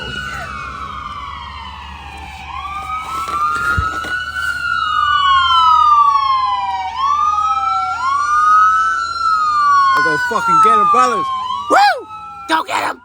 I go fucking get him, brothers. Woo! Go get him!